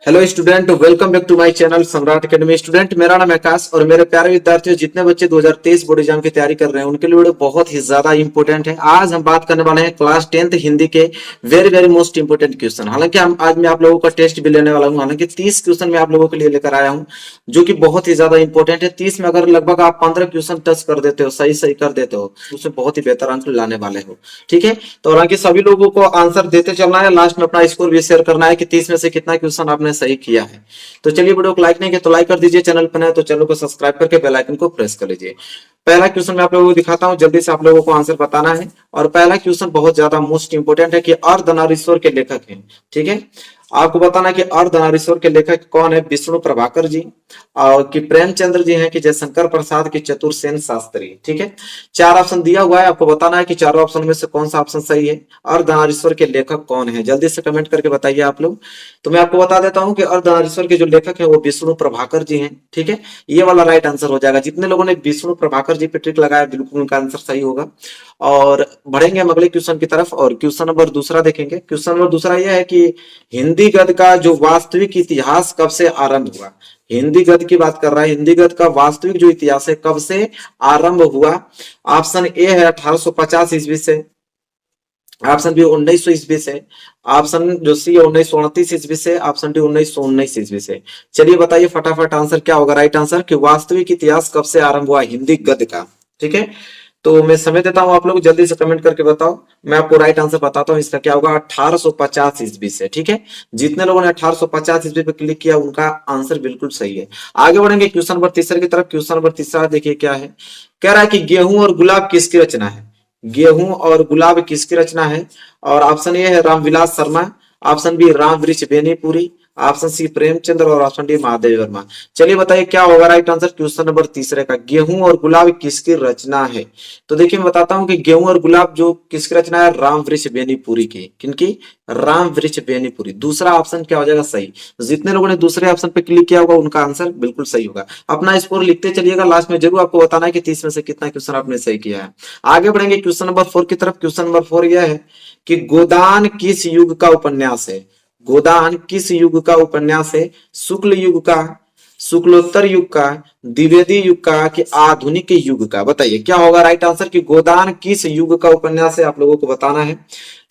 Hello student, welcome back to my channel Samrat academy. Student, मेरा नाम है आकाश और मेरे प्यारे विद्यार्थियों, जितने बच्चे 2023 बोर्ड एग्जाम की तैयारी कर रहे हैं उनके लिए वीडियो बहुत ही ज्यादा इंपॉर्टेंट है। आज हम बात करने वाले हैं क्लास 10th हिंदी के very very most important question. हालांकि हम आज मैं आप लोगों का टेस्ट भी लेने वाला हूं। हालांकि 30 क्वेश्चन मैं आप लोगों के लिए लेकर आया हूं जो कि बहुत ही ज्यादा इंपॉर्टेंट है। 30 में अगर लगभग आप 15 क्वेश्चन टच कर देते हो, सही सही कर देते हो, उसमें बहुत ही बेहतर अंक लाने वाले हो। ठीक है, तो हालांकि सभी लोगों को आंसर देते चलना है, लास्ट में अपना स्कोर भी शेयर करना है कि 30 में से कितना क्वेश्चन आपने सही किया है। तो चलिए, वीडियो को लाइक नहीं किया तो लाइक कर दीजिए, चैनल पर नए तो चैनल को सब्सक्राइब करके बेल आइकन को प्रेस कर लीजिए। पहला क्वेश्चन मैं आप लोगों को दिखाता हूं, जल्दी से आप लोगों को आंसर बताना है। और पहला क्वेश्चन बहुत ज्यादा मोस्ट इंपोर्टेंट है कि अर्धनारीश्वर के लेखक हैं। ठीक है, आपको बताना है कि अर्धनारीश्वर के लेखक कौन है। विष्णु प्रभाकर जी, और कि प्रेमचंद्र जी हैं, कि जयशंकर प्रसाद, की चतुर्सेन शास्त्री। ठीक है, चार ऑप्शन दिया हुआ है, आपको बताना है कि चारों ऑप्शन में से कौन सा ऑप्शन सही है। अर्धनारीश्वर के लेखक कौन है, जल्दी से कमेंट करके बताइए आप लोग। तो मैं आपको बता देता हूं कि अर्धनारीश्वर के जो लेखक है वो विष्णु प्रभाकर जी हैं। ठीक है, ये वाला राइट आंसर हो जाएगा। जितने लोगों ने विष्णु प्रभाकर जी पे ट्रिक लगाया, बिल्कुल उनका आंसर सही होगा। और बढ़ेंगे हम अगले क्वेश्चन की तरफ, और क्वेश्चन नंबर दूसरा देखेंगे। क्वेश्चन नंबर दूसरा यह है कि हिंदी गद्य का जो वास्तविक इतिहास कब से आरंभ हुआ। हिंदी गद्य की बात कर रहा है, हिंदी गद्य का वास्तविक जो इतिहास है कब से आरंभ हुआ। ऑप्शन ए है 1850 ईस्वी से, ऑप्शन बी 1900 ईस्वी से, ऑप्शन जो सी है 1929 ईस्वी से, ऑप्शन डी 1919 ईस्वी से। चलिए बताइए फटाफट आंसर क्या होगा। राइट आंसर कि वास्तविक इतिहास कब से आरंभ हुआ हिंदी गद्य का। ठीक है, तो मैं समय देता हूं, आप लोग जल्दी से कमेंट करके बताओ। मैं आपको राइट आंसर बताता हूं, इसका क्या होगा 1850 ईस्वी से। ठीक है, जितने लोगों ने 1850 ईस्वी पे क्लिक किया उनका आंसर बिल्कुल सही है। आगे बढ़ेंगे क्वेश्चन नंबर तीसरे की तरफ। क्वेश्चन नंबर तीसरा देखिए क्या है। कह रहा है कि गेहूं और गुलाब किसकी रचना है। गेहूं और गुलाब किसकी रचना है। और ऑप्शन ए है रामविलास शर्मा, ऑप्शन बी राम वृक्ष बेनीपुरी, ऑप्शन सी प्रेमचंद्र, और ऑप्शन डी महादेव वर्मा। चलिए बताइए क्या होगा राइट आंसर क्वेश्चन नंबर तीसरे का। गेहूं और गुलाब किसकी रचना है। तो देखिए मैं बताता हूं कि गेहूं और गुलाब जो किसकी रचना है, राम वृक्ष बेनीपुरी की। किनकी, राम वृक्ष बेनीपुरी। दूसरा ऑप्शन क्या हो जाएगा सही। जितने लोगों ने दूसरे ऑप्शन पे क्लिक किया होगा उनका आंसर बिल्कुल सही होगा। अपना स्कोर लिखते चलिएगा, लास्ट में जरूर आपको बताना है कि 30 में से कितना क्वेश्चन आपने सही किया है। आगे बढ़ेंगे क्वेश्चन नंबर 4 की तरफ। क्वेश्चन नंबर 4 यह है कि गोदान किस युग का उपन्यास है। गोदान किस युग का उपन्यास है। शुक्ल युग का, शुक्लोत्तर युग का, द्विवेदी युग का, कि आधुनिक युग का। बताइए क्या होगा राइट आंसर कि गोदान किस युग का उपन्यास है, आप लोगों को बताना है।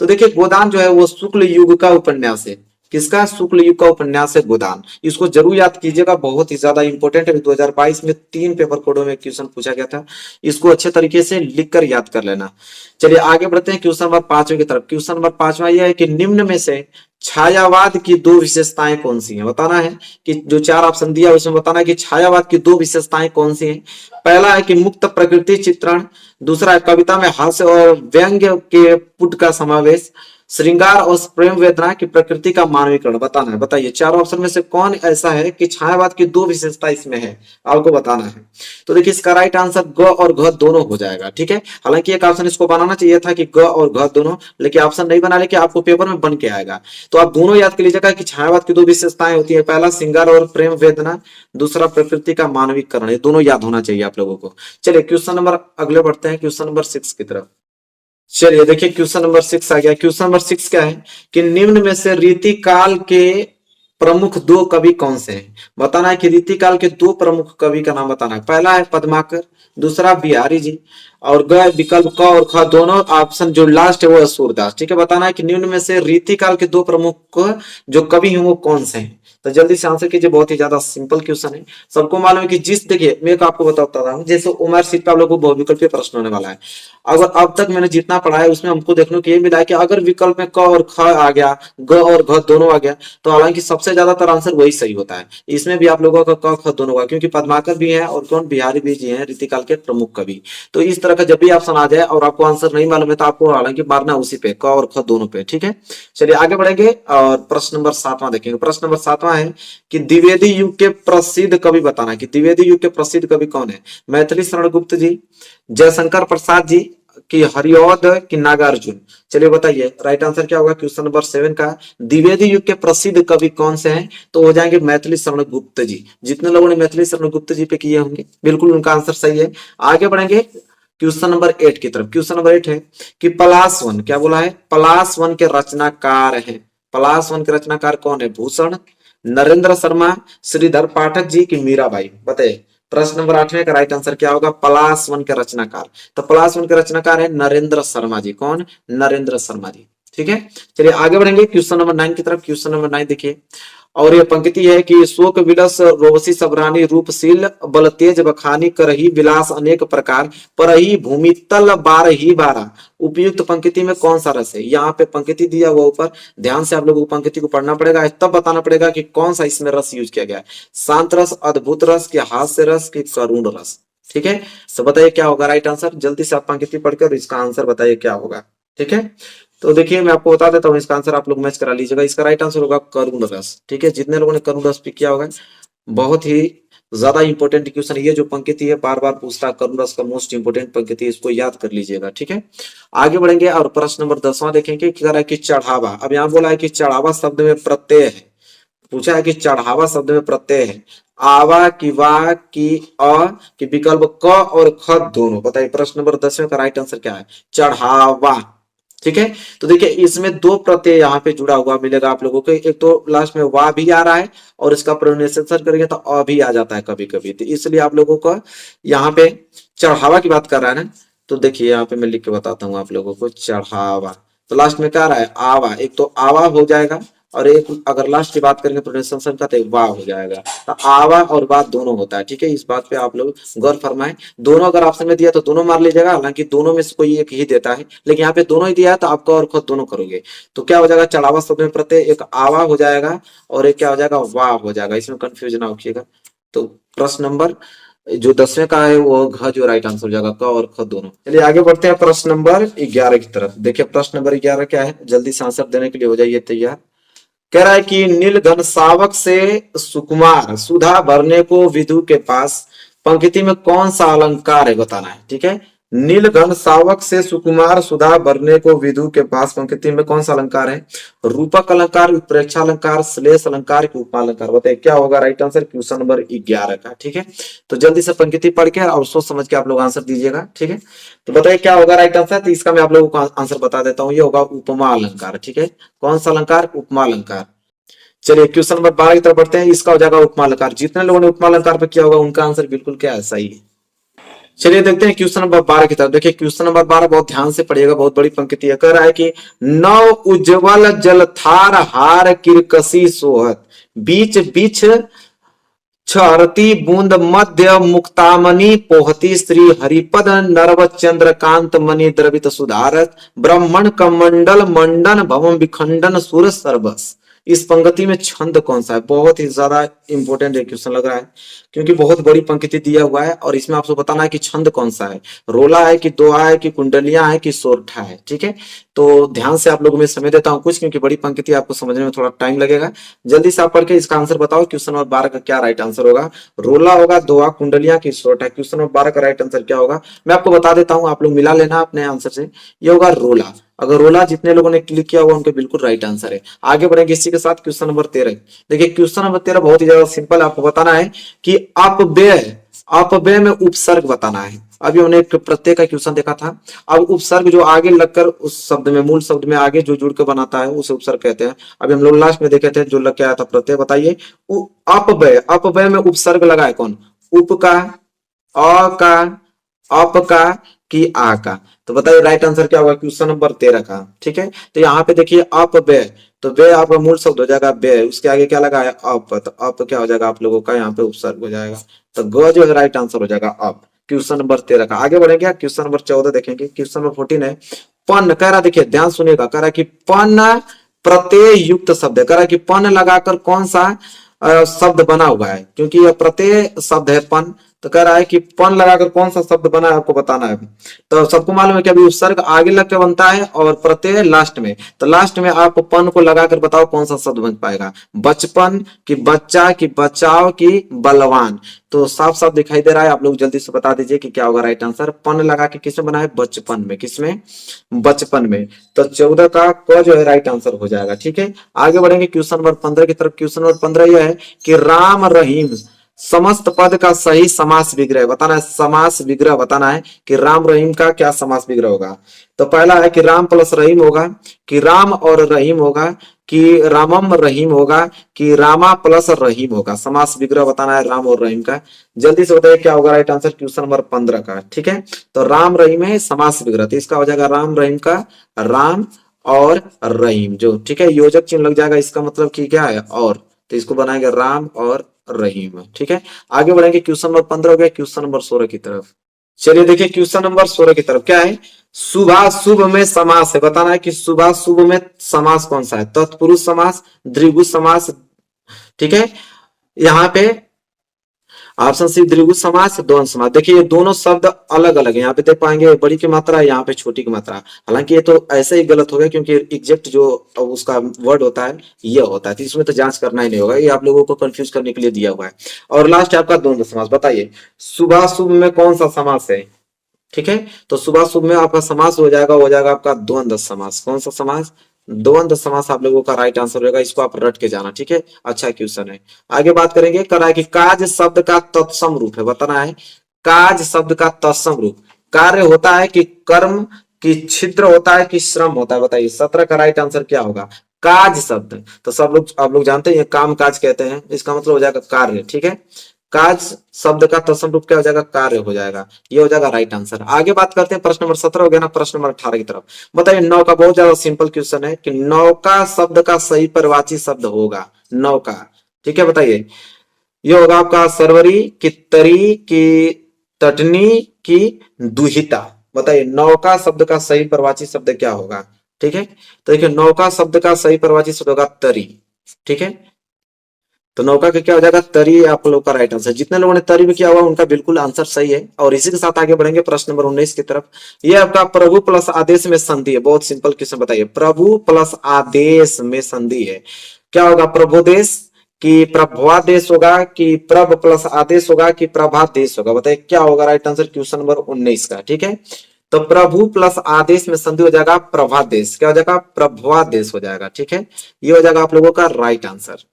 तो देखिए गोदान जो है वो शुक्ल युग का उपन्यास है। किसका, शुक्ल युग का उपन्यास है गोदान। इसको जरूर याद कीजिएगा, बहुत ही ज्यादा इंपॉर्टेंट है। 2022 में 3 पेपर कोडों में क्वेश्चन पूछा गया था, इसको अच्छे तरीके से लिखकर याद कर लेना। चलिए आगे बढ़ते हैं क्वेश्चन नंबर 5 की तरफ। क्वेश्चन नंबर 5 यह है कि निम्न में से छायावाद की दो विशेषताएं कौन सी हैं। बताना है कि जो चार ऑप्शन दिया उसमें बताना है कि छायावाद की दो विशेषताएं कौन सी हैं। पहला है कि मुक्त प्रकृति चित्रण, दूसरा है कविता में हास्य और व्यंग्य के पुट का समावेश, श्रृंगार और प्रेम वेदना की प्रकृति का मानवीकरण। बताना है, बताइए चारों ऑप्शन में से कौन ऐसा है कि छायावाद की दो विशेषता इसमें है, आपको बताना है। तो देखिए इसका राइट आंसर ग और घ दोनों हो जाएगा। ठीक है, हालांकि एक ऑप्शन इसको बनाना चाहिए था कि ग और घ दोनों, लेकिन ऑप्शन नहीं बना, लेकिन आपको पेपर में बन के आएगा। तो आप दोनों याद कर लीजिएगा कि छायावाद की दो विशेषताएं होती है, पहला श्रृंगार और प्रेम वेदना, दूसरा प्रकृति का मानवीकरण। ये दोनों याद होना चाहिए आप लोगों को। चलिए क्वेश्चन नंबर अगले बढ़ते हैं, क्वेश्चन नंबर 6 की तरफ। चलिए देखिए क्वेश्चन नंबर 6 आ गया। क्वेश्चन नंबर 6 क्या है कि निम्न में से रीतिकाल के प्रमुख दो कवि कौन से हैं। बताना है कि रीतिकाल के दो प्रमुख कवि का नाम बताना है। पहला है पद्माकर, दूसरा बिहारी जी, और ग विकल्प क और ख दोनों ऑप्शन जो लास्ट है वो सूरदास। ठीक है, बताना है कि निम्न में से रीतिकाल के दो प्रमुख जो कवि हैं वो कौन से हैं। तो जल्दी से आंसर कीजिए, बहुत ही ज्यादा सिंपल क्वेश्चन है। सबको मालूम है कि जिस, देखिए मैं आपको बताता हूँ, जैसे उमर सीट पे आप लोगों को बहुविकल्पीय प्रश्न होने वाला है। अगर अब तक मैंने जितना पढ़ा है उसमें हमको देखने को ये मिला है कि अगर विकल्प में क और ख आ गया, ग और घ दोनों आ गया, तो हालांकि सबसे ज्यादातर आंसर वही सही होता है। इसमें भी आप लोगों का क ख दोनों होगा, क्योंकि पद्माकर भी है और कौन, बिहारी भी जी हैं रीतिकाल के प्रमुख कवि। तो इस तरह का जब भी ऑप्शन आ जाए और आपको आंसर नहीं मालूम है तो आपको हालांकि मारना उसी पे, क और ख दोनों पे। ठीक है, चलिए आगे बढ़ेंगे और प्रश्न नंबर 7वां देखेंगे। प्रश्न नंबर 7वां है कि द्विवेदी युग के प्रसिद्ध कवि बताना है कि द्विवेदी युग के प्रसिद्ध कवि कौन है। मैथिली शरण गुप्त जी, जयशंकर प्रसाद जी, कि हरिऔध, कि नागार्जुन। चलिए बताइए राइट आंसर क्या होगा क्वेश्चन नंबर 7 का। द्विवेदी युग के प्रसिद्ध कवि कौन से हैं, तो हो जाएंगे मैथिली शरण गुप्त जी। जितने लोगों ने मैथिली शरण गुप्त जी पे किए होंगे बिल्कुल उनका आंसर सही है। आगे बढ़ेंगे क्वेश्चन नंबर 8 की तरफ। क्वेश्चन नंबर 8 है कि पलाश वन, क्या बोला है, पलाश वन के रचनाकार हैं। पलाश वन के रचनाकार कौन है, भूषण, नरेंद्र शर्मा, श्रीधर पाठक जी की मीराबाई? बताइए। प्रश्न नंबर 8 का राइट आंसर क्या होगा? पलाश वन के रचनाकार। तो पलाश वन के रचनाकार है नरेंद्र शर्मा जी। कौन? नरेंद्र शर्मा जी। ठीक है, चलिए आगे बढ़ेंगे क्वेश्चन नंबर 9 की तरफ। क्वेश्चन नंबर 9 देखिए, और ये पंक्ति है कि शोक विलस रोवसी सबरानी रूपशील बल तेज बखानी करही विलास अनेक प्रकार परही भूमि तल बार ही बारा। उपयुक्त पंक्ति में कौन सा रस है? यहाँ पे पंक्ति दिया हुआ ऊपर, ध्यान से आप लोगों को पंक्ति को पढ़ना पड़ेगा, तब बताना पड़ेगा कि कौन सा इसमें रस यूज किया गया है। शांत रस, अद्भुत रस, कि हास्य रस, कि करुण रस? ठीक है, तो बताइए क्या होगा राइट आंसर। जल्दी से आप पंक्ति पढ़कर इसका आंसर बताइए क्या होगा। ठीक है, तो देखिए मैं आपको बता देता हूँ इसका आंसर, आप लोग मैच करा लीजिएगा। इसका राइट आंसर होगा करुण रस। ठीक है, जितने लोगों ने करुण रस पिक किया होगा, बहुत ही ज्यादा इंपॉर्टेंट क्वेश्चन ये जो पंक्ति है, बार बार पूछता है, करुण रस का मोस्ट इंपोर्टेंट पंक्ति, इसको याद कर लीजिएगा। ठीक है, आगे बढ़ेंगे और प्रश्न नंबर 10वां देखेंगे। क्या है कि चढ़ावा। अब यहाँ बोला है कि चढ़ावा शब्द में प्रत्यय है, पूछा है कि चढ़ावा शब्द में प्रत्यय है, आवा की वा की अ की विकल्प क और ख दोनों? बताइए प्रश्न नंबर 10वें का राइट आंसर क्या है? चढ़ावा। ठीक है, तो देखिए इसमें दो प्रत्यय यहाँ पे जुड़ा हुआ मिलेगा आप लोगों को। एक तो लास्ट में वा भी आ रहा है और इसका प्रोनाउंसिएशन करेंगे तो अ भी आ जाता है कभी कभी, तो इसलिए आप लोगों को यहाँ पे चढ़ावा की बात कर रहा है ना। तो देखिए यहाँ पे मैं लिख के बताता हूँ आप लोगों को, चढ़ावा। तो लास्ट में क्या आ रहा है? आवा। एक तो आवा हो जाएगा और एक अगर लास्ट की बात करेंगे प्रोनाउंसिएशन का तो वाह हो जाएगा। तो आवा और वाह दोनों होता है। ठीक है, इस बात पे आप लोग गौर फरमाएं। दोनों अगर ऑप्शन में दिया तो दोनों मार लीजिएगा, हालांकि दोनों में से कोई एक ही देता है, लेकिन यहाँ पे दोनों ही दिया है तो आपका और खुद दोनों करोगे। तो क्या हो जाएगा? चढ़ावा शब्द में प्रत्यय एक आवा हो जाएगा और एक क्या हो जाएगा? वाह हो जाएगा। इसमें कंफ्यूजन ना होगा। तो प्रश्न नंबर जो 10वें का है वो घ जो राइट आंसर हो जाएगा, क और ख दोनों। चलिए आगे बढ़ते हैं प्रश्न नंबर 11 की तरफ। देखिए प्रश्न नंबर 11 क्या है, जल्दी से आंसर देने के लिए हो जाइए तैयार। कह रहा है कि नील घन सावक से सुकुमार सुधा भरने को विदु के पास, पंक्ति में कौन सा अलंकार है बताना है। ठीक है, नील घन सावक से सुकुमार सुधा भरने को विदु के पास, पंक्ति में कौन सा अलंकार है? रूपक अलंकार, उत्प्रेक्षा अलंकार, श्लेष अलंकार, की उपमा अलंकार? बताइए क्या होगा राइट आंसर क्वेश्चन नंबर 11 का। ठीक है, तो जल्दी से पंक्ति पढ़ के और सोच समझ के आप लोग आंसर दीजिएगा। ठीक है, तो बताइए क्या होगा राइट आंसर। तो इसका मैं आप लोगों को आंसर बता देता हूँ, ये होगा उपमा अलंकार। ठीक है, कौन सा अलंकार? उपमा अलंकार। चलिए क्वेश्चन नंबर 12 की तरफ बढ़ते हैं। इसका हो जाएगा उपमा अलंकार। जितने लोगों ने उपमा अलंकार पे किया होगा उनका आंसर बिल्कुल क्या है? सही है। चलिए देखते हैं क्वेश्चन नंबर 12 की तरफ। देखिए क्वेश्चन नंबर 12 बहुत ध्यान से पढ़िएगा, बहुत बड़ी पंक्ति है। कह रहा है कि नव उज्जवल जलथार हार किरकसी सोहत, बीच बीच छरती बूंद मध्य मुक्तामणि पोहती, श्री हरिपद नरव चंद्रकांत मणि द्रवित सुधारत, ब्राह्मण कमंडल मंडन भवम विखंडन सुर सर्वस। इस पंक्ति में छंद कौन सा है? बहुत ही ज्यादा इंपॉर्टेंट क्वेश्चन लग रहा है, क्योंकि बहुत बड़ी पंक्ति दिया हुआ है और इसमें आपको बताना है कि छंद कौन सा है। रोला है कि दोहा है कि कुंडलियां है कि सोरठा है? ठीक है, तो ध्यान से आप लोगों में समय देता हूं कुछ, क्योंकि बड़ी पंक्ति आपको समझने में थोड़ा टाइम लगेगा। जल्दी से आप पढ़ के इसका आंसर बताओ। क्वेश्चन नंबर 12 का क्या राइट आंसर होगा? रोला होगा, दोहा, कुंडलियां की सोरठा? क्वेश्चन नंबर 12 का राइट आंसर क्या होगा मैं आपको बता देता हूं, आप लोग मिला लेना अपने आंसर से। ये होगा रोला। अगर रोला जितने लोगों ने क्लिक किया होगा उनके बिल्कुल राइट आंसर है। आगे बढ़ेंगे इसी के साथ क्वेश्चन नंबर 13। देखिए क्वेश्चन नंबर 13 बहुत ही ज्यादा सिंपल, आपको बताना है कि अपव्यय में उपसर्ग बताना है। अभी हमने एक प्रत्यय का क्वेश्चन देखा था। अब उपसर्ग जो आगे लगकर उस शब्द में, मूल शब्द में आगे जो जुड़ के बनाता है उसे उपसर्ग कहते हैं। अभी हम लोग लास्ट में देखे थे जो लग के आया था प्रत्यय। बताइए अपव्यय में उपसर्ग लगा है कौन? उप का, अ का, अप का, कि आ का? तो बताइए राइट आंसर क्या होगा क्वेश्चन नंबर 13 का। ठीक है, तो यहाँ पे देखिए अपव्यय, तो व्यय आपका मूल शब्द हो जाएगा व्यय, उसके आगे क्या लगा है? अप, तो अप क्या हो जाएगा आप लोगों का? यहाँ पे उपसर्ग हो जाएगा। तो ग जो है राइट आंसर हो जाएगा अप, क्वेश्चन नंबर 13 का। आगे बढ़ेंगे क्वेश्चन नंबर 14 देखेंगे। क्वेश्चन नंबर 14 है पन। कह रहा देखिए ध्यान सुनिएगा, कह रहा कि पन प्रत्यय युक्त शब्द है। कह रहा कि पन लगाकर कौन सा शब्द बना हुआ है? क्योंकि यह प्रत्यय शब्द है पन, तो कह रहा है कि पन लगाकर कौन सा शब्द बना है आपको बताना है। तो सबको मालूम है कि अभी उपसर्ग आगे लग के बनता है और प्रत्यय लास्ट में। तो लास्ट में आप पन को लगाकर बताओ कौन सा शब्द बन पाएगा? बचपन, की बच्चा, की बचाव, की बलवान? तो साफ साफ दिखाई दे रहा है, आप लोग जल्दी से बता दीजिए कि क्या होगा राइट आंसर। पन लगा के किसमें बना है? बचपन में। किसमें? बचपन में। तो 14 का क जो है राइट आंसर हो जाएगा। ठीक है, आगे बढ़ेंगे क्वेश्चन नंबर 15 की तरफ। क्वेश्चन नंबर 15 यह है कि राम रहीम समस्त पद का सही समास विग्रह बताना है। समास विग्रह बताना है कि राम रहीम का क्या समास विग्रह होगा। तो पहला है कि राम प्लस रहीम होगा, कि राम और रहीम होगा, कि रामम रहीम होगा, कि रामा प्लस रहीम होगा। समास विग्रह बताना है राम और रहीम का। जल्दी से बताइए क्या होगा राइट आंसर क्वेश्चन नंबर 15 का। ठीक है, तो राम रहीम है समास विग्रह, तो इसका हो जाएगा राम रहीम का राम और रहीम जो, ठीक है, योजक चिन्ह लग जाएगा, इसका मतलब कि क्या है और, तो इसको बनाएंगे राम और रहीम। ठीक है, आगे बढ़ेंगे क्वेश्चन नंबर 15 हो गया, क्वेश्चन नंबर 16 की तरफ। चलिए देखिए क्वेश्चन नंबर 16 की तरफ क्या है, शुभाशुभ में समास है, बताना है कि शुभाशुभ में समास कौन सा है, तत्पुरुष समास, द्विगु समास। ठीक है, यहाँ पे ऑप्शन सी द्विगु समास, द्वंद्व समास। देखिए ये दोनों शब्द अलग अलग है, यहाँ पे देख पाएंगे बड़ी की मात्रा, यहाँ पे छोटी की मात्रा। हालांकि ये तो ऐसे ही गलत हो गया क्योंकि एग्जैक्ट जो उसका वर्ड होता है ये होता है, तो इसमें तो जांच करना ही नहीं होगा, ये आप लोगों को कंफ्यूज करने के लिए दिया हुआ है। और लास्ट है आपका द्वंद्व समास। बताइए शुभाशुभ में कौन सा समास है। ठीक है, तो शुभाशुभ में आपका समास हो जाएगा आपका द्वंद्व समास। कौन सा समास, द्वंद्व समास आप लोगों का राइट आंसर होगा, इसको आप रट के जाना। ठीक है, अच्छा क्वेश्चन है। आगे बात करेंगे करा है कि काज शब्द का तत्सम रूप है, बताना है काज शब्द का तत्सम रूप। कार्य होता है कि कर्म, कि छिद्र होता है कि श्रम होता है। बताइए 17 का राइट आंसर क्या होगा। काज शब्द तो सब लोग आप लोग जानते हैं काम काज कहते हैं, इसका मतलब हो जाएगा कार्य। ठीक है, काज शब्द का तत्सम रूप क्या हो जाएगा, कार्य हो जाएगा, ये हो जाएगा राइट आंसर। आगे बात करते हैं प्रश्न नंबर 17 हो गया ना, प्रश्न नंबर 18 की तरफ। बताइए नौका, बहुत ज्यादा सिंपल क्वेश्चन है कि नौका शब्द का सही परिवाची शब्द होगा नौका। ठीक है, बताइए ये होगा आपका सरवरी की तरी की तटनी की दुहिता। बताइए नौका शब्द का सही परिवाची शब्द क्या होगा। ठीक है, तो देखिए नौका शब्द का सही परिवाची शब्द होगा तरी। ठीक है, तो नौका का क्या हो जाएगा तरी, आप लोग का राइट आंसर। जितने लोगों ने तरी में किया हुआ उनका बिल्कुल आंसर सही है। और इसी के साथ आगे बढ़ेंगे प्रश्न नंबर 19 की तरफ। ये आपका प्रभु प्लस आदेश में संधि है, बहुत सिंपल क्वेश्चन। बताइए प्रभु प्लस आदेश में संधि है, क्या होगा, प्रभुदेश कि प्रभवादेश होगा, कि प्रभ प्लस आदेश होगा, कि प्रभादेश होगा। बताइए क्या होगा राइट आंसर क्वेश्चन नंबर 19 का। ठीक है, तो प्रभु प्लस आदेश में संधि हो जाएगा प्रभादेश, क्या हो जाएगा, प्रभवादेश हो जाएगा। ठीक है, ये हो जाएगा आप लोगों का राइट आंसर।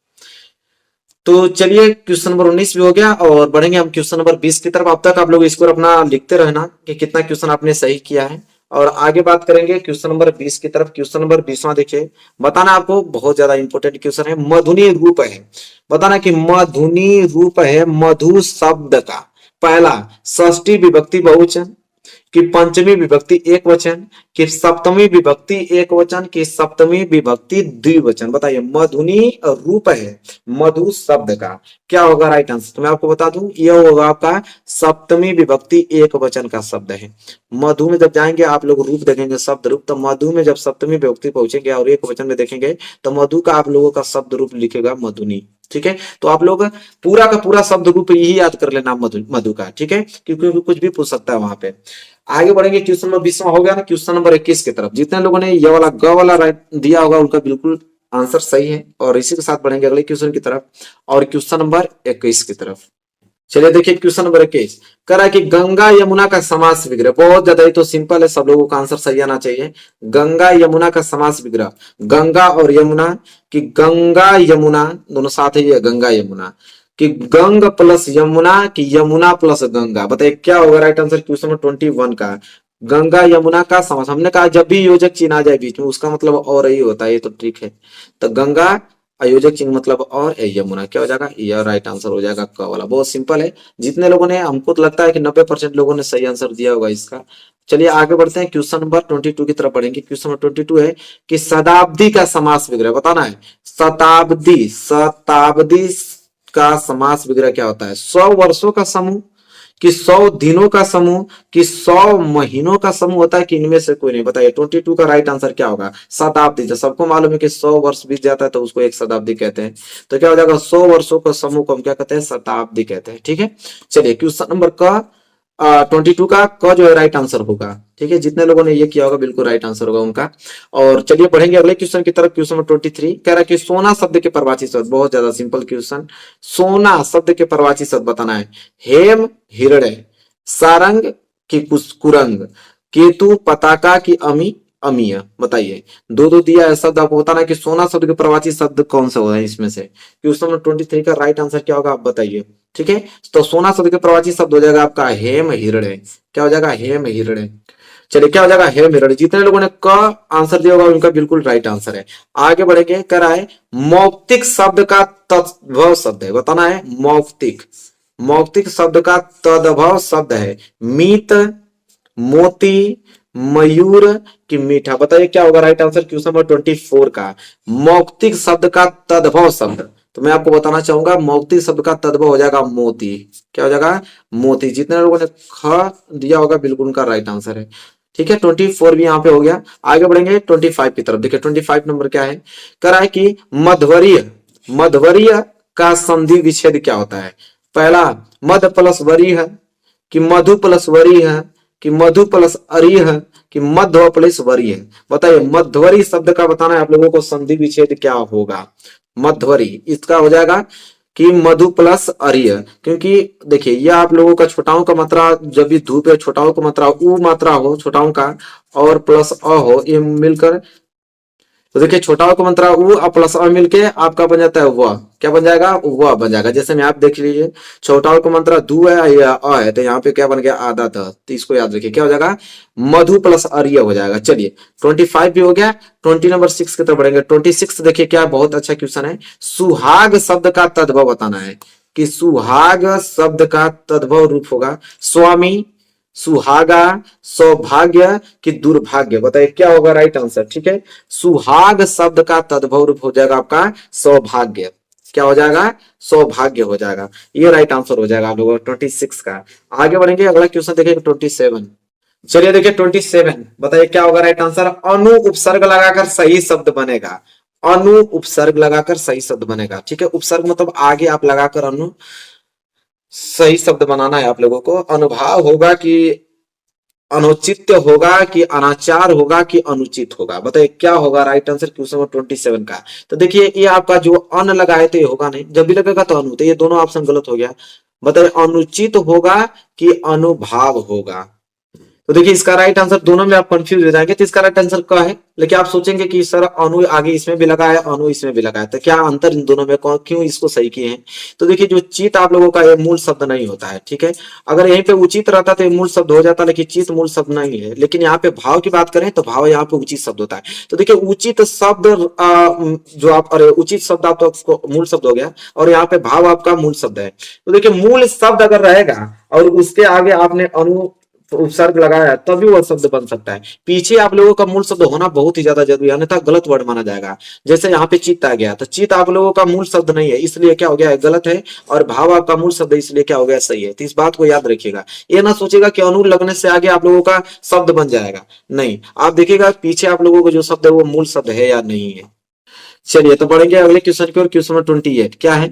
तो चलिए क्वेश्चन नंबर 19 भी हो गया और बढ़ेंगे हम क्वेश्चन नंबर 20 की तरफ। अब तक आप लोग स्कोर अपना लिखते रहना कि कितना क्वेश्चन आपने सही किया है। और आगे बात करेंगे क्वेश्चन नंबर 20 की तरफ। क्वेश्चन नंबर 20वां देखिए, बताना आपको बहुत ज्यादा इंपॉर्टेंट क्वेश्चन है, मधुनी रूप है। बताना कि मधुनी रूप है मधु शब्द का, पहला षष्ठी विभक्ति बहुवचन, कि पंचमी विभक्ति एक वचन, कि सप्तमी विभक्ति एक वचन, कि सप्तमी विभक्ति द्विवचन। बताइए मधुनी रूप है मधु शब्द का, क्या होगा राइट आंसर। तो मैं आपको बता दूं यह होगा आपका सप्तमी विभक्ति एक वचन का शब्द है। मधु में जब जाएंगे आप लोग रूप देखेंगे शब्द रूप, तो मधु में जब सप्तमी विभक्ति पहुंचेंगे और एक वचन में देखेंगे तो मधु का आप लोगों का शब्द रूप लिखेगा मधुनी। ठीक है, तो आप लोग पूरा का पूरा शब्द रूप यही याद कर लेना मधु मधु का। ठीक है, क्योंकि कुछ भी पूछ सकता है वहां पे। आगे बढ़ेंगे क्वेश्चन नंबर 20 हो गया ना, क्वेश्चन नंबर 21 की तरफ। जितने लोगों ने ये वाला ग वाला राइट दिया होगा उनका बिल्कुल आंसर सही है। और इसी के साथ बढ़ेंगे अगले क्वेश्चन की तरफ और क्वेश्चन नंबर 21 की तरफ। चलिए देखिए क्वेश्चन नंबर 21 कह रहा है कि गंगा यमुना का समास विग्रह, बहुत ज्यादा ही तो सिंपल है, सब लोगों का आंसर सही आना चाहिए। गंगा यमुना का समास विग्रह, गंगा और यमुना, कि गंगा यमुना दोनों साथ ही है, गंगा यमुना, कि गंग प्लस यमुना, कि यमुना प्लस गंगा। बताइए क्या होगा राइट आंसर क्वेश्चन नंबर 21 का। गंगा यमुना का समास, हमने कहा जब भी योजक चिन्ह आ जाए बीच में उसका मतलब और ही होता है, ये तो ठीक है। तो गंगा अयोजक चिन्ह मतलब और यमुना क्या हो जाएगा, यह राइट आंसर हो जाएगा क वाला। बहुत सिंपल है, जितने लोगों ने, हमको तो लगता है कि 90% लोगों ने सही आंसर दिया होगा इसका। चलिए आगे बढ़ते हैं क्वेश्चन नंबर 22 की तरफ बढ़ेंगे। क्वेश्चन नंबर 22 है कि शताब्दी का समास विग्रह, बताना है शताब्दी, शताब्दी का समास विग्रह क्या होता है। 100 वर्षों का समूह, कि 100 दिनों का समूह, कि 100 महीनों का समूह होता है, कि इनमें से कोई नहीं। बताइए 22 का राइट आंसर क्या होगा। शताब्दी, जो सबको मालूम है कि 100 वर्ष बीत जाता है तो उसको एक शताब्दी कहते हैं, तो क्या हो जाएगा 100 वर्षों का समूह को हम क्या कहते हैं, शताब्दी कहते हैं। ठीक है, चलिए क्वेश्चन नंबर का 22 का क जो है राइट आंसर होगा। ठीक है, जितने लोगों ने ये किया होगा बिल्कुल राइट आंसर होगा उनका। और चलिए बढ़ेंगे अगले क्वेश्चन की तरफ। क्वेश्चन नंबर 23 कह रहा है कि सोना शब्द के परवाची शब्द, बहुत ज्यादा सिंपल क्वेश्चन। सोना शब्द के परवाची शब्द बताना है हेम हिरण्य, सारंग की कुरंग, केतु पताका की अमी अमीय। बताइए दो दो दिया है शब्द, आपको बताना है कि सोना शब्द के प्रवाची शब्द कौन सा होगा इसमें से। क्वेश्चन नंबर 23 का राइट आंसर क्या होगा आप बताइए। ठीक है, तो सोना शब्द के प्रवाची शब्द हो जाएगा आपका हेम हिरण्य, क्या हो जाएगा हेम हिरण्य। चलिए क्या हो जाएगा, है मेरठ। जितने लोगों ने क आंसर दिया होगा उनका बिल्कुल राइट आंसर है। आगे बढ़ेंगे, कह रहा है मौक्तिक शब्द का तद्भव शब्द है, बताना है मौक्तिक। मौक्तिक शब्द का तद्भव शब्द है मीत, मोती, मयूर की मीठा। बताइए क्या होगा राइट आंसर क्वेश्चन नंबर 24 का। मौक्तिक शब्द का तद्भव शब्द, तो मैं आपको बताना चाहूंगा मौक्तिक शब्द का तद्भव हो जाएगा मोती। क्या हो जाएगा, मोती। जितने लोगों ने ख दिया होगा बिल्कुल उनका राइट आंसर है। ठीक है, 24 भी यहाँ पे हो गया। आगे बढ़ेंगे 25 की तरफ। देखिए 25 नंबर क्या है, कह रहा है कि मध्वरीय, मध्वरीय का संधि विच्छेद क्या होता है। पहला मध प्लस वरी है, कि मधु प्लस वरी है, कि मधु प्लस अरी है, कि मध्व प्लस वरी है। बताइए मध्वरी शब्द का बताना है आप लोगों को संधि विच्छेद क्या होगा। मध्वरी इसका हो जाएगा कि मधु प्लस अरिय, क्योंकि देखिए ये आप लोगों का छोटाओं का मात्रा जब भी धूप है, छोटाओं का मात्रा उ मात्रा हो छोटाओं का और प्लस अ हो, ये मिलकर, तो देखिए छोटाओं का मात्रा उ और प्लस अ मिलके आपका बन जाता है वह। क्या बन जाएगा, वह बन जाएगा। जैसे में आप देख लीजिए छोटाओं का मात्रा दू है या अ है, तो यहाँ पे क्या बन गया, आधा था। तो इसको याद रखिए क्या हो जाएगा, मधु प्लस अरिय हो जाएगा। चलिए 25 भी हो गया। 26 की तरफ बढ़ेंगे। 26 देखिए क्या बहुत अच्छा क्वेश्चन है। सुहाग शब्द का तद्भव बताना है, कि सुहाग शब्द का तद्भव रूप होगा स्वामी, सुहागा, सौभाग्य कि दुर्भाग्य। बताइए क्या होगा राइट आंसर। ठीक है, सुहाग शब्द का तद्भव रूप हो जाएगा आपका सौभाग्य। क्या हो जाएगा, सौभाग्य हो जाएगा। ये राइट आंसर हो जाएगा आप लोगों का 26 का। आगे बढ़ेंगे, अगला क्वेश्चन देखिए 27। चलिए देखिए 27, बताइए क्या होगा राइट आंसर। अनु उपसर्ग लगाकर सही शब्द बनेगा। अनु उपसर्ग लगाकर सही शब्द बनेगा। ठीक है, उपसर्ग मतलब आगे आप लगाकर अनु, सही शब्द बनाना है आप लोगों को। अनुभाव होगा कि अनुचित होगा, कि अनाचार होगा, कि अनुचित होगा। बताइए क्या होगा राइट आंसर क्वेश्चन नंबर 27 का। तो देखिए ये आपका जो अन लगाए तो ये होगा नहीं, जब भी लगेगा तो अनु, तो ये दोनों ऑप्शन गलत हो गया। बताइए अनुचित होगा कि अनुभाव होगा। तो देखिए इसका राइट आंसर, दोनों में आप कंफ्यूज हो जाएंगे। तो इसका राइट आंसर क्या है, लेकिन आप सोचेंगे कि सर अनु आगे इसमें भी लगा है, अनु इसमें भी लगा है, तो क्या अंतर इन दोनों में, कौन क्यों इसको सही किए हैं। तो देखिए जो चित आप लोगों का ये मूल शब्द नहीं होता है। ठीक है, अगर यहीं पे उचित रहता तो ये मूल शब्द हो जाता, लेकिन चित मूल शब्द नहीं है। लेकिन यहाँ पे भाव की बात करें तो भाव यहाँ पे उचित शब्द होता है। तो देखिए उचित शब्द जो आप, अरे उचित शब्द आप तो मूल शब्द हो गया, और यहाँ पे भाव आपका मूल शब्द है। तो देखिए मूल शब्द अगर रहेगा और उसके आगे आपने अनु उपसर्ग लगाया तभी वह शब्द बन सकता है। पीछे आप लोगों का मूल शब्द होना बहुत ही ज्यादा जरूरी है, अन्यथा गलत वर्ड माना जाएगा। जैसे यहाँ पे चित्त आ गया, तो चित्त आप लोगों का मूल शब्द नहीं है, इसलिए क्या हो गया है, गलत है। और भाव आपका मूल शब्द है, इसलिए क्या हो गया, सही है। तो इस बात को याद रखिएगा। ये ना सोचेगा कि अनु लगने से आगे आप लोगों का शब्द बन जाएगा, नहीं। आप देखिएगा पीछे आप लोगों को जो शब्द है वो मूल शब्द है या नहीं है। चलिए तो बढ़ेंगे अगले क्वेश्चन की ओर। क्वेश्चन नंबर 28 क्या है,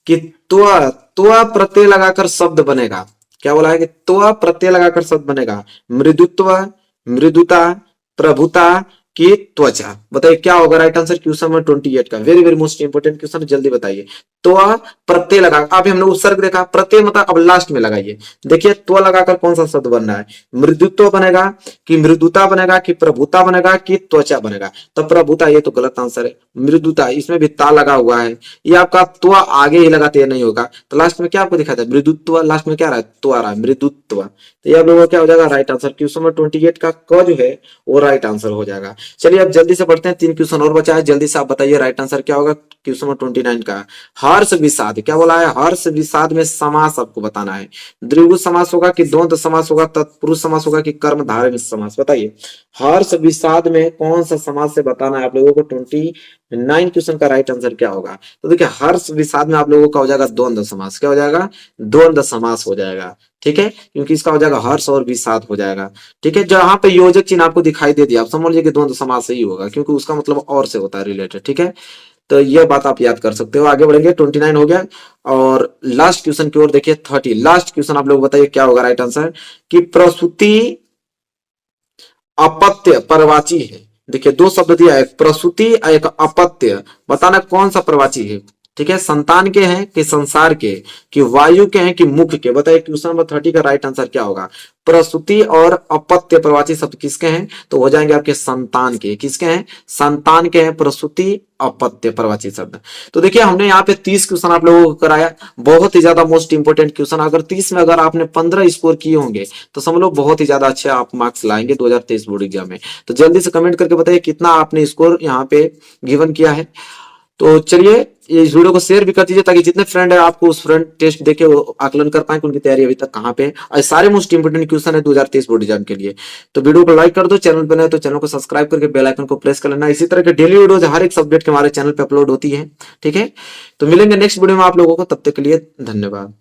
कि त्व प्रत्यय लगाकर शब्द बनेगा। क्या बोला है, कि त्व प्रत्यय लगाकर शब्द बनेगा। मृदुत्व, मृदुता, प्रभुता की त्वचा। बताइए क्या होगा राइट आंसर क्वेश्चन नंबर 28 का। Very very most important question, जल्दी बताइए। त्व प्रत्यय लगा, अभी हमने उपसर्ग देखा, प्रत्यय मतलब अब लास्ट में लगाइए। देखिए त्व लगाकर कौन सा शब्द बनना है, मृदुत्व बनेगा, कि मृदुता बनेगा, कि प्रभुता बनेगा, कि त्वचा बनेगा। तो प्रभुता ये तो गलत आंसर है। मृदुता, इसमें भी ता लगा हुआ है, ये आपका त्व आगे ही लगाते ये नहीं होगा। तो लास्ट में क्या आपको दिखाता है, मृदुत्व, लास्ट में क्या रहा है, त्व आ रहा है, मृदुत्व। तो ये आप लोगों का क्या हो जाएगा राइट आंसर क्वेश्चन नंबर 28 का क जो है वो राइट आंसर हो जाएगा। चलिए अब जल्दी से बढ़ते हैं, 3 क्वेश्चन और बचा है, जल्दी से आप बताइए राइट आंसर क्या होगा क्वेश्चन नंबर 29 का। हर्ष विषाद, क्या बोला है, हर्ष विषाद में समास आपको बताना है। द्विगु समास होगा, कि द्वंद्व समास होगा, तत्पुरुष समास होगा, कि कर्मधारय समास। बताइए हर्ष विषाद में कौन सा समास से बताना है आप लोगों को। 29 क्वेश्चन का राइट आंसर क्या होगा। तो देखिए हर्ष विषाद में आप लोगों का हो जाएगा द्वंद्व समास। क्या हो जाएगा, द्वंद्व समास हो जाएगा। ठीक है, क्योंकि इसका हो जाएगा हर्ष और विषाद हो जाएगा। ठीक है, जहां पे योजक चिन्ह आपको दिखाई दे दिया, आप समझ लीजिए कि द्वंद्व समास ही होगा, क्योंकि उसका मतलब और से होता है रिलेटेड। ठीक है, तो यह बात आप याद कर सकते हो। आगे बढ़ेंगे, 29 हो गया और लास्ट क्वेश्चन की ओर देखिए 30। लास्ट क्वेश्चन आप लोग बताइए क्या होगा राइट आंसर, कि प्रसूति अपत्य परवाची है। देखिए दो शब्द दिया है, एक प्रसूति और एक अपत्य। बताना कौन सा परवाची है। ठीक है, संतान के हैं कि संसार के, कि वायु के हैं कि मुख के? बताइए क्वेश्चन नंबर 30 का राइट आंसर क्या होगा? प्रसूति और अपत्य प्रवाची शब्द किसके हैं? तो हो जाएंगे आपके संतान के। किसके हैं? संतान के हैं प्रसूति अपत्य प्रवाची शब्द। तो देखिए हमने यहाँ पे 30 क्वेश्चन आप लोगों को कराया, बहुत ही ज्यादा मोस्ट इंपोर्टेंट क्वेश्चन। अगर 30 में अगर आपने 15 स्कोर किए होंगे तो समझ लो बहुत ही ज्यादा अच्छे आप मार्क्स लाएंगे 2023 बोर्ड एग्जाम में। तो जल्दी से कमेंट करके बताइए कितना आपने स्कोर यहाँ पे गिवन किया है। तो चलिए इस वीडियो को शेयर भी कर दीजिए ताकि जितने फ्रेंड है आपको उस फ्रेंड टेस्ट देके वो आकलन कर पाए कि उनकी तैयारी अभी तक कहाँ पे है। और सारे मोस्ट इंपोर्टेंट क्वेश्चन है 2023 बोर्ड एग्जाम के लिए। तो वीडियो को लाइक कर दो, चैनल पर नए तो चैनल को सब्सक्राइब करके बेल आइकन को प्रेस कर लेना। इसी तरह के डेली वीडियोज हर एक सब्जेक्ट के हमारे चैनल पे अपलोड होती है। ठीक है, तो मिलेंगे नेक्स्ट वीडियो में आप लोगों को, तब तक के लिए धन्यवाद।